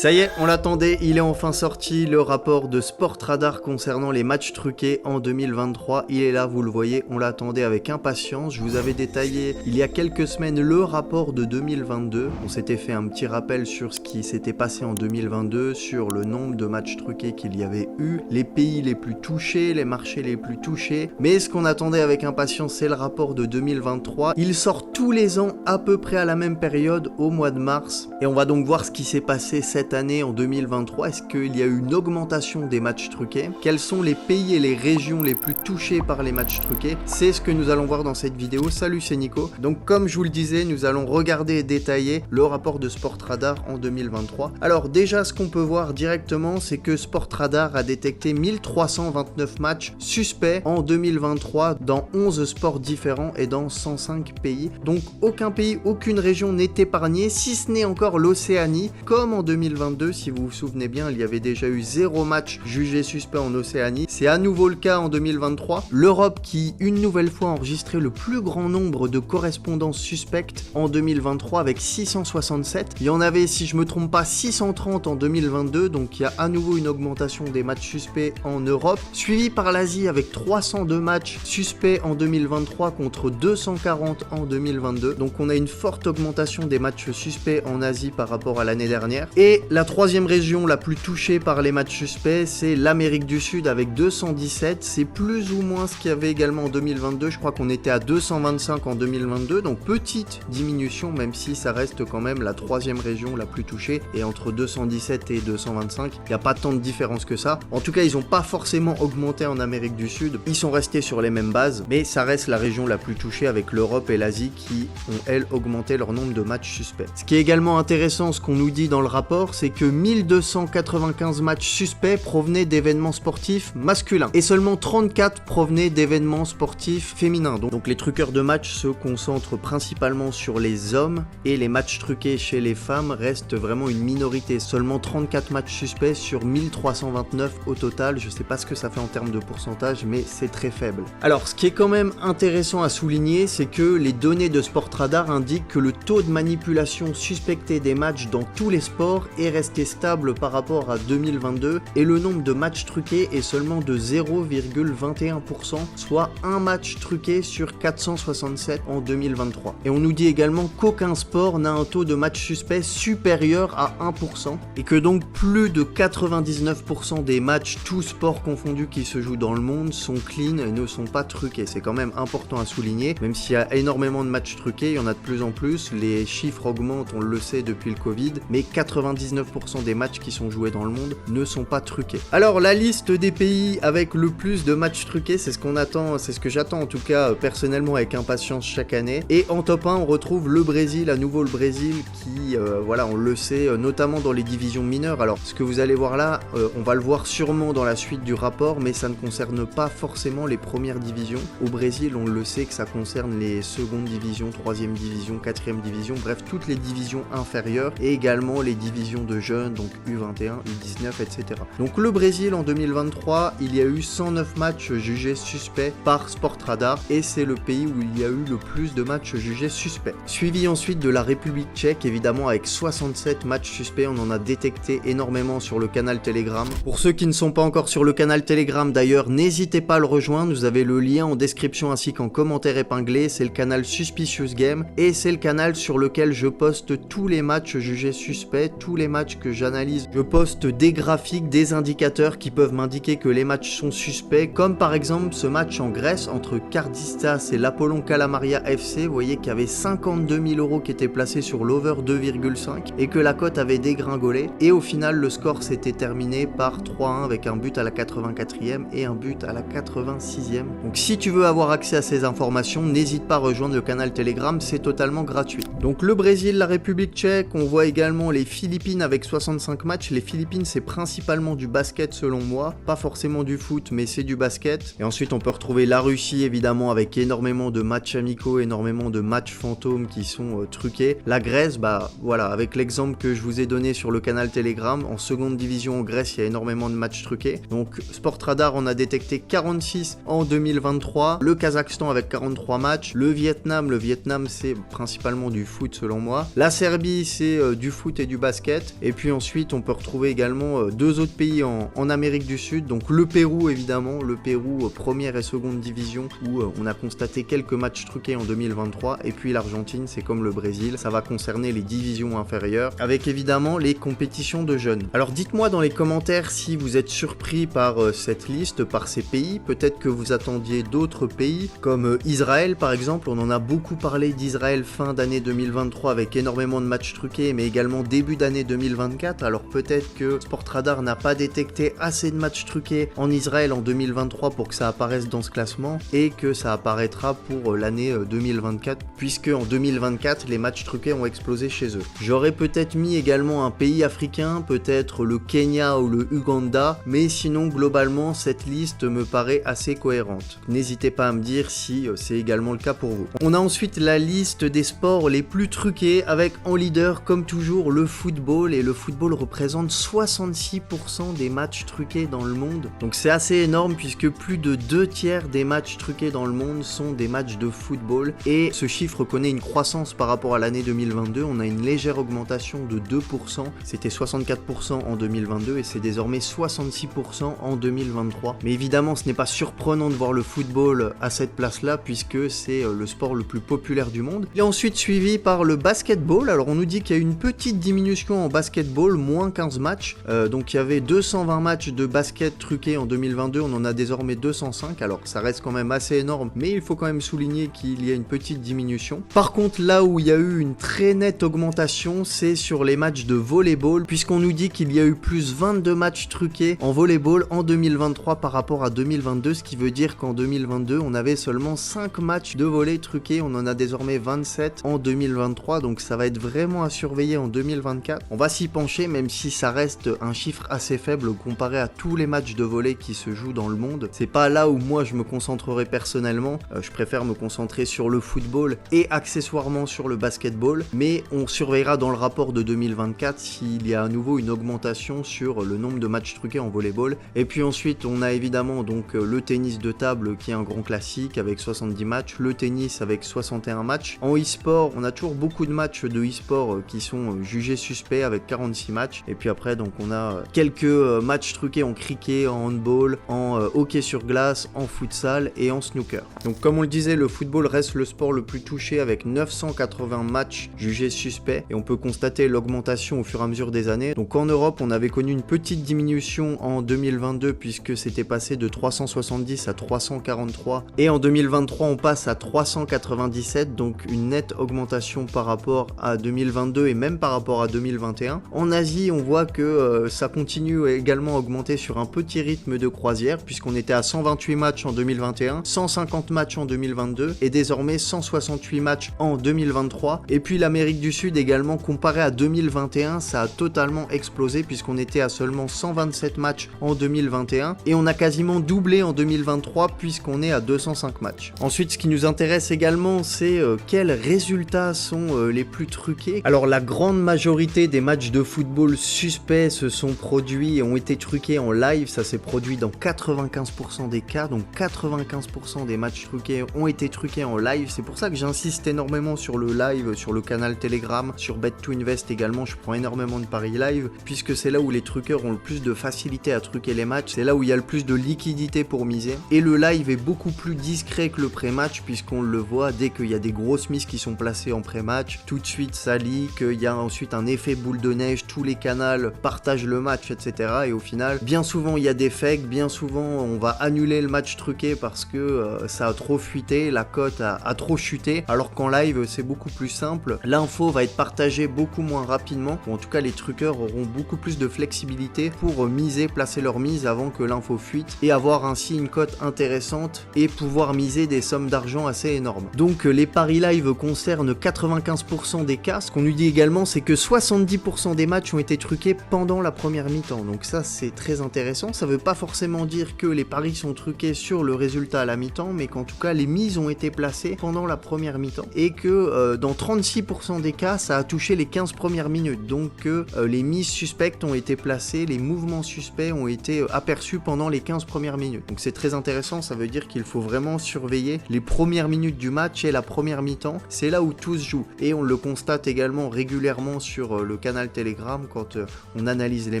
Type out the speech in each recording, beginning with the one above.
Ça y est, on l'attendait, il est enfin sorti, le rapport de Sportradar concernant les matchs truqués en 2023. Il est là, vous le voyez, on l'attendait avec impatience. Je vous avais détaillé il y a quelques semaines le rapport de 2022. On s'était fait un petit rappel sur ce qui s'était passé en 2022, sur le nombre de matchs truqués qu'il y avait eu, les pays les plus touchés, les marchés les plus touchés. Mais ce qu'on attendait avec impatience, c'est le rapport de 2023. Il sort tous les ans à peu près à la même période, au mois de mars. Et on va donc voir ce qui s'est passé cette année en 2023. Est-ce qu'il y a eu une augmentation des matchs truqués? Quels sont les pays et les régions les plus touchés par les matchs truqués? C'est ce que nous allons voir dans cette vidéo. Salut, c'est Nico. Donc comme je vous le disais, nous allons regarder et détailler le rapport de Sportradar en 2023. Alors déjà, ce qu'on peut voir directement, c'est que Sportradar a détecté 1329 matchs suspects en 2023 dans 11 sports différents et dans 105 pays. Donc aucun pays, aucune région n'est épargnée, si ce n'est encore l'Océanie, comme en 2022, si vous vous souvenez bien, il y avait déjà eu 0 match jugé suspect en Océanie. C'est à nouveau le cas en 2023. L'Europe qui, une nouvelle fois, a enregistré le plus grand nombre de correspondances suspectes en 2023 avec 667. Il y en avait, si je me trompe pas, 630 en 2022, donc il y a à nouveau une augmentation des matchs suspects en Europe, suivi par l'Asie avec 302 matchs suspects en 2023 contre 240 en 2022. Donc on a une forte augmentation des matchs suspects en Asie par rapport à l'année dernière. Et la troisième région la plus touchée par les matchs suspects, c'est l'Amérique du Sud avec 217. C'est plus ou moins ce qu'il y avait également en 2022. Je crois qu'on était à 225 en 2022. Donc petite diminution, même si ça reste quand même la troisième région la plus touchée. Et entre 217 et 225, il n'y a pas tant de différence que ça. En tout cas, ils n'ont pas forcément augmenté en Amérique du Sud. Ils sont restés sur les mêmes bases. Mais ça reste la région la plus touchée avec l'Europe et l'Asie qui ont, elles, augmenté leur nombre de matchs suspects. Ce qui est également intéressant, ce qu'on nous dit dans le rapport, c'est que 1295 matchs suspects provenaient d'événements sportifs masculins et seulement 34 provenaient d'événements sportifs féminins. Donc les truqueurs de matchs se concentrent principalement sur les hommes et les matchs truqués chez les femmes restent vraiment une minorité. Seulement 34 matchs suspects sur 1329 au total. Je sais pas ce que ça fait en termes de pourcentage, mais c'est très faible. Alors ce qui est quand même intéressant à souligner, c'est que les données de Sportradar indiquent que le taux de manipulation suspecté des matchs dans tous les sports est resté stable par rapport à 2022 et le nombre de matchs truqués est seulement de 0,21%, soit un match truqué sur 467 en 2023. Et on nous dit également qu'aucun sport n'a un taux de match suspect supérieur à 1% et que donc plus de 99% des matchs, tous sports confondus qui se jouent dans le monde, sont clean et ne sont pas truqués. C'est quand même important à souligner, même s'il y a énormément de matchs truqués, il y en a de plus en plus, les chiffres augmentent, on le sait depuis le Covid, mais 99% des matchs qui sont joués dans le monde ne sont pas truqués. Alors la liste des pays avec le plus de matchs truqués, c'est ce qu'on attend, c'est ce que j'attends en tout cas personnellement avec impatience chaque année. Et en top 1 on retrouve le Brésil, à nouveau le Brésil qui, voilà, on le sait, notamment dans les divisions mineures. Alors ce que vous allez voir là, on va le voir sûrement dans la suite du rapport, mais ça ne concerne pas forcément les premières divisions. Au Brésil on le sait que ça concerne les secondes divisions, troisième division, quatrième division, bref toutes les divisions inférieures et également les divisions de jeunes, donc U21, U19, etc. Donc le Brésil en 2023, il y a eu 109 matchs jugés suspects par Sportradar et c'est le pays où il y a eu le plus de matchs jugés suspects. Suivi ensuite de la République tchèque, évidemment avec 67 matchs suspects, on en a détecté énormément sur le canal Telegram. Pour ceux qui ne sont pas encore sur le canal Telegram d'ailleurs, n'hésitez pas à le rejoindre, vous avez le lien en description ainsi qu'en commentaire épinglé, c'est le canal Suspicious Game et c'est le canal sur lequel je poste tous les matchs jugés suspects, tous les matchs que j'analyse. Je poste des graphiques, des indicateurs qui peuvent m'indiquer que les matchs sont suspects, comme par exemple ce match en Grèce entre Kardistas et l'Apollon Kalamaria FC. Vous voyez qu'il y avait 52 000 € qui étaient placés sur l'over 2,5 et que la cote avait dégringolé. Et au final, le score s'était terminé par 3-1 avec un but à la 84e et un but à la 86e. Donc si tu veux avoir accès à ces informations, n'hésite pas à rejoindre le canal Telegram, c'est totalement gratuit. Donc le Brésil, la République tchèque, on voit également les Philippines avec 65 matchs. Les Philippines, c'est principalement du basket selon moi, pas forcément du foot, mais c'est du basket. Et ensuite, on peut retrouver la Russie, évidemment, avec énormément de matchs amicaux, énormément de matchs fantômes qui sont truqués. La Grèce, bah voilà, avec l'exemple que je vous ai donné sur le canal Telegram, en seconde division en Grèce, il y a énormément de matchs truqués. Donc Sportradar, on a détecté 46 en 2023. Le Kazakhstan avec 43 matchs. Le Vietnam, c'est principalement du foot selon moi. La Serbie, c'est du foot et du basket. liste. Et puis ensuite, on peut retrouver également deux autres pays en Amérique du Sud, donc le Pérou évidemment, le Pérou première et seconde division où on a constaté quelques matchs truqués en 2023, et puis l'Argentine, c'est comme le Brésil, ça va concerner les divisions inférieures, avec évidemment les compétitions de jeunes. Alors dites-moi dans les commentaires si vous êtes surpris par cette liste, par ces pays, peut-être que vous attendiez d'autres pays, comme Israël par exemple, on en a beaucoup parlé d'Israël fin d'année 2023 avec énormément de matchs truqués, mais également début d'année 2024, alors peut-être que Sportradar n'a pas détecté assez de matchs truqués en Israël en 2023 pour que ça apparaisse dans ce classement, et que ça apparaîtra pour l'année 2024, puisque en 2024 les matchs truqués ont explosé chez eux. J'aurais peut-être mis également un pays africain, peut-être le Kenya ou le Uganda, mais sinon globalement cette liste me paraît assez cohérente. N'hésitez pas à me dire si c'est également le cas pour vous. On a ensuite la liste des sports les plus truqués, avec en leader comme toujours le football, et le football représente 66% des matchs truqués dans le monde. Donc c'est assez énorme puisque plus de 2/3 des matchs truqués dans le monde sont des matchs de football, et ce chiffre connaît une croissance par rapport à l'année 2022. On a une légère augmentation de 2%, c'était 64% en 2022 et c'est désormais 66% en 2023. Mais évidemment ce n'est pas surprenant de voir le football à cette place-là puisque c'est le sport le plus populaire du monde. Il est ensuite suivi par le basketball. Alors on nous dit qu'il y a une petite diminution en basketball, moins 15 matchs, donc il y avait 220 matchs de basket truqués en 2022, on en a désormais 205, alors ça reste quand même assez énorme, mais il faut quand même souligner qu'il y a une petite diminution. Par contre, là où il y a eu une très nette augmentation, c'est sur les matchs de volleyball, puisqu'on nous dit qu'il y a eu plus 22 matchs truqués en volleyball en 2023 par rapport à 2022, ce qui veut dire qu'en 2022, on avait seulement 5 matchs de volley truqués, on en a désormais 27 en 2023, donc ça va être vraiment à surveiller en 2024. On va s'y pencher, même si ça reste un chiffre assez faible comparé à tous les matchs de volley qui se jouent dans le monde. C'est pas là où moi je me concentrerai personnellement, je préfère me concentrer sur le football et accessoirement sur le basketball, mais on surveillera dans le rapport de 2024 s'il y a à nouveau une augmentation sur le nombre de matchs truqués en volleyball. Et puis ensuite on a évidemment donc le tennis de table qui est un grand classique avec 70 matchs, le tennis avec 61 matchs. En e-sport, on a toujours beaucoup de matchs de e-sport qui sont jugés suspects avec 46 matchs, et puis après donc on a quelques matchs truqués en cricket, en handball, en hockey sur glace, en futsal et en snooker. Donc comme on le disait, le football reste le sport le plus touché avec 980 matchs jugés suspects, et on peut constater l'augmentation au fur et à mesure des années. Donc en Europe, on avait connu une petite diminution en 2022 puisque c'était passé de 370 à 343, et en 2023 on passe à 397, donc une nette augmentation par rapport à 2022 et même par rapport à 2021. En Asie, on voit que ça continue également à augmenter sur un petit rythme de croisière, puisqu'on était à 128 matchs en 2021, 150 matchs en 2022 et désormais 168 matchs en 2023. Et puis l'Amérique du Sud également, comparé à 2021, ça a totalement explosé puisqu'on était à seulement 127 matchs en 2021 et on a quasiment doublé en 2023 puisqu'on est à 205 matchs. Ensuite, ce qui nous intéresse également, c'est quels résultats sont les plus truqués. Alors la grande majorité des matchs de football suspects se sont produits et ont été truqués en live, ça s'est produit dans 95% des cas, donc 95% des matchs truqués ont été truqués en live. C'est pour ça que j'insiste énormément sur le live, sur le canal Telegram, sur Bet2Invest également, je prends énormément de paris live, puisque c'est là où les truqueurs ont le plus de facilité à truquer les matchs, c'est là où il y a le plus de liquidité pour miser, et le live est beaucoup plus discret que le pré-match, puisqu'on le voit dès qu'il y a des grosses mises qui sont placées en pré-match, tout de suite ça leak, il y a ensuite un effet boule de neige, tous les canaux partagent le match, etc. Et au final, bien souvent il y a des fakes, bien souvent on va annuler le match truqué parce que ça a trop fuité, la cote a trop chuté, alors qu'en live c'est beaucoup plus simple, l'info va être partagée beaucoup moins rapidement, ou en tout cas les truqueurs auront beaucoup plus de flexibilité pour miser, placer leur mise avant que l'info fuite, et avoir ainsi une cote intéressante et pouvoir miser des sommes d'argent assez énormes. Donc les paris live concernent 95% des cas. Ce qu'on nous dit également, c'est que 70% des matchs ont été truqués pendant la première mi-temps, donc ça c'est très intéressant. Ça veut pas forcément dire que les paris sont truqués sur le résultat à la mi-temps, mais qu'en tout cas les mises ont été placées pendant la première mi-temps, et que dans 36% des cas ça a touché les 15 premières minutes, donc que les mises suspectes ont été placées, les mouvements suspects ont été aperçus pendant les 15 premières minutes. Donc c'est très intéressant, ça veut dire qu'il faut vraiment surveiller les premières minutes du match et la première mi-temps, c'est là où tout se joue, et on le constate également régulièrement sur le canal canal Telegram quand on analyse les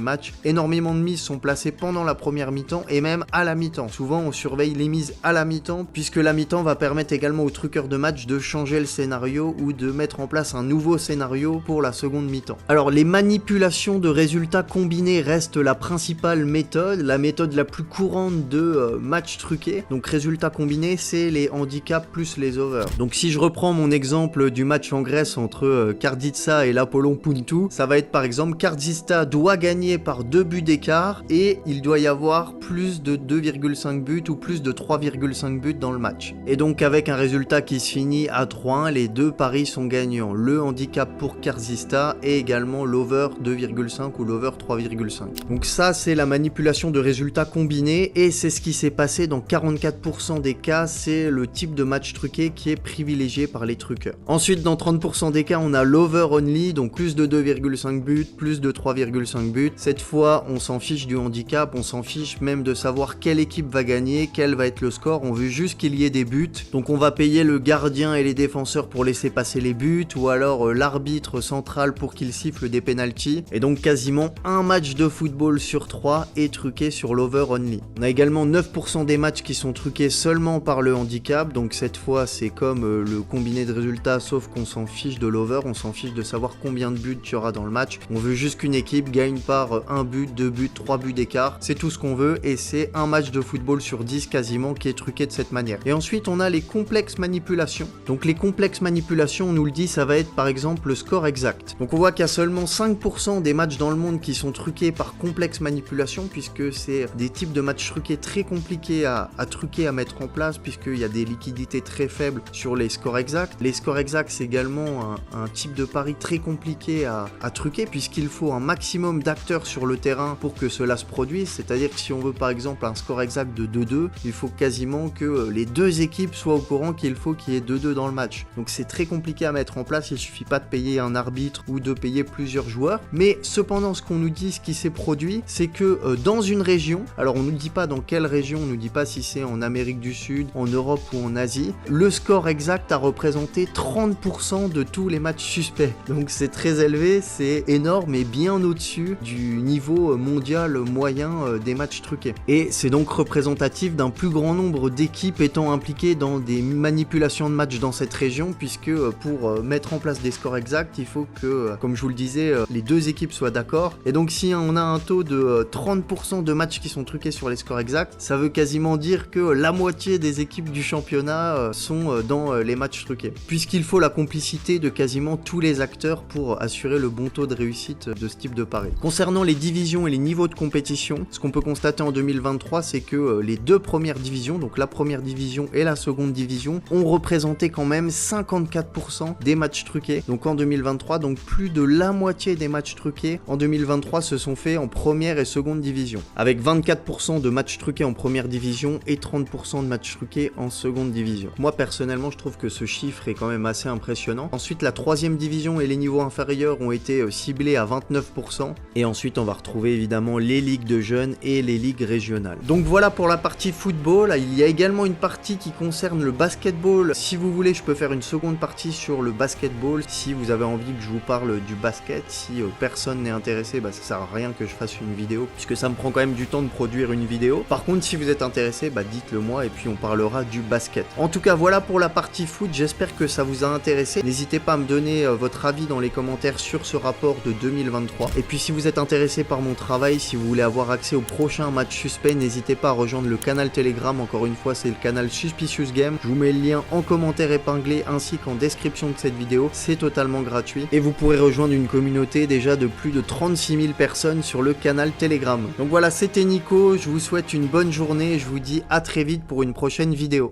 matchs. Énormément de mises sont placées pendant la première mi-temps et même à la mi-temps. Souvent on surveille les mises à la mi-temps puisque la mi-temps va permettre également aux truqueurs de match de changer le scénario ou de mettre en place un nouveau scénario pour la seconde mi-temps. Alors les manipulations de résultats combinés restent la principale méthode, la méthode la plus courante de match truqué. Donc résultats combinés, c'est les handicaps plus les overs. Donc si je reprends mon exemple du match en Grèce entre Karditsa et l'Apollon Puntu, ça va être par exemple Karditsa doit gagner par 2 buts d'écart et il doit y avoir plus de 2,5 buts ou plus de 3,5 buts dans le match. Et donc avec un résultat qui se finit à 3-1, les deux paris sont gagnants. Le handicap pour Karditsa et également l'over 2,5 ou l'over 3,5. Donc ça c'est la manipulation de résultats combinés et c'est ce qui s'est passé dans 44% des cas, c'est le type de match truqué qui est privilégié par les truqueurs. Ensuite dans 30% des cas on a l'over only, donc plus de 2,5 buts, plus de 3,5 buts. Cette fois on s'en fiche du handicap, on s'en fiche même de savoir quelle équipe va gagner, quel va être le score, on veut juste qu'il y ait des buts. Donc on va payer le gardien et les défenseurs pour laisser passer les buts ou alors l'arbitre central pour qu'il siffle des pénaltys. Et donc quasiment un match de football sur 3 est truqué sur l'over only. On a également 9% des matchs qui sont truqués seulement par le handicap, donc cette fois c'est comme le combiné de résultats sauf qu'on s'en fiche de l'over, on s'en fiche de savoir combien de buts il y aura dans le match. On veut juste qu'une équipe gagne par 1 but, 2 buts, 3 buts d'écart, c'est tout ce qu'on veut et c'est un match de football sur 10 quasiment qui est truqué de cette manière. Et ensuite on a les complexes manipulations. Donc les complexes manipulations, on nous le dit, ça va être par exemple le score exact. Donc on voit qu'il y a seulement 5% des matchs dans le monde qui sont truqués par complexe manipulation puisque c'est des types de matchs truqués très compliqués à truquer, à mettre en place puisqu'il y a des liquidités très faibles sur les scores exacts. Les scores exacts c'est également un type de pari très compliqué à truquer puisqu'il faut un maximum d'acteurs sur le terrain pour que cela se produise, c'est-à-dire que si on veut par exemple un score exact de 2-2, il faut quasiment que les deux équipes soient au courant qu'il faut qu'il y ait 2-2 dans le match. Donc c'est très compliqué à mettre en place, il suffit pas de payer un arbitre ou de payer plusieurs joueurs, mais cependant ce qu'on nous dit, ce qui s'est produit, c'est que dans une région, alors on nous dit pas dans quelle région, on nous dit pas si c'est en Amérique du Sud, en Europe ou en Asie, le score exact a représenté 30% de tous les matchs suspects. Donc c'est très élevé, c'est énorme et bien au-dessus du niveau mondial moyen des matchs truqués. Et c'est donc représentatif d'un plus grand nombre d'équipes étant impliquées dans des manipulations de matchs dans cette région, puisque pour mettre en place des scores exacts, il faut que, comme je vous le disais, les deux équipes soient d'accord. Et donc si on a un taux de 30% de matchs qui sont truqués sur les scores exacts, ça veut quasiment dire que la moitié des équipes du championnat sont dans les matchs truqués. Puisqu'il faut la complicité de quasiment tous les acteurs pour assurer le bon taux de réussite de ce type de pari. Concernant les divisions et les niveaux de compétition, ce qu'on peut constater en 2023, c'est que les deux premières divisions, donc la première division et la seconde division, ont représenté quand même 54% des matchs truqués. Donc en 2023, donc plus de la moitié des matchs truqués en 2023 se sont faits en première et seconde division, avec 24% de matchs truqués en première division et 30% de matchs truqués en seconde division. Moi personnellement, je trouve que ce chiffre est quand même assez impressionnant. Ensuite, la troisième division et les niveaux inférieurs ont été ciblés à 29%. Et ensuite, on va retrouver évidemment les ligues de jeunes et les ligues régionales. Donc voilà pour la partie football. Il y a également une partie qui concerne le basketball. Si vous voulez, je peux faire une seconde partie sur le basketball. Si vous avez envie que je vous parle du basket, si personne n'est intéressé, ça sert à rien que je fasse une vidéo, puisque ça me prend quand même du temps de produire une vidéo. Par contre, si vous êtes intéressé, dites-le moi et puis on parlera du basket. En tout cas, voilà pour la partie foot. J'espère que ça vous a intéressé. N'hésitez pas à me donner votre avis dans les commentaires sur ce rapport de 2023. Et puis si vous êtes intéressé par mon travail, si vous voulez avoir accès au prochain match suspect, n'hésitez pas à rejoindre le canal Telegram. Encore une fois, c'est le canal Suspicious Game. Je vous mets le lien en commentaire épinglé ainsi qu'en description de cette vidéo. C'est totalement gratuit. Et vous pourrez rejoindre une communauté déjà de plus de 36 000 personnes sur le canal Telegram. Donc voilà, c'était Nico. Je vous souhaite une bonne journée et je vous dis à très vite pour une prochaine vidéo.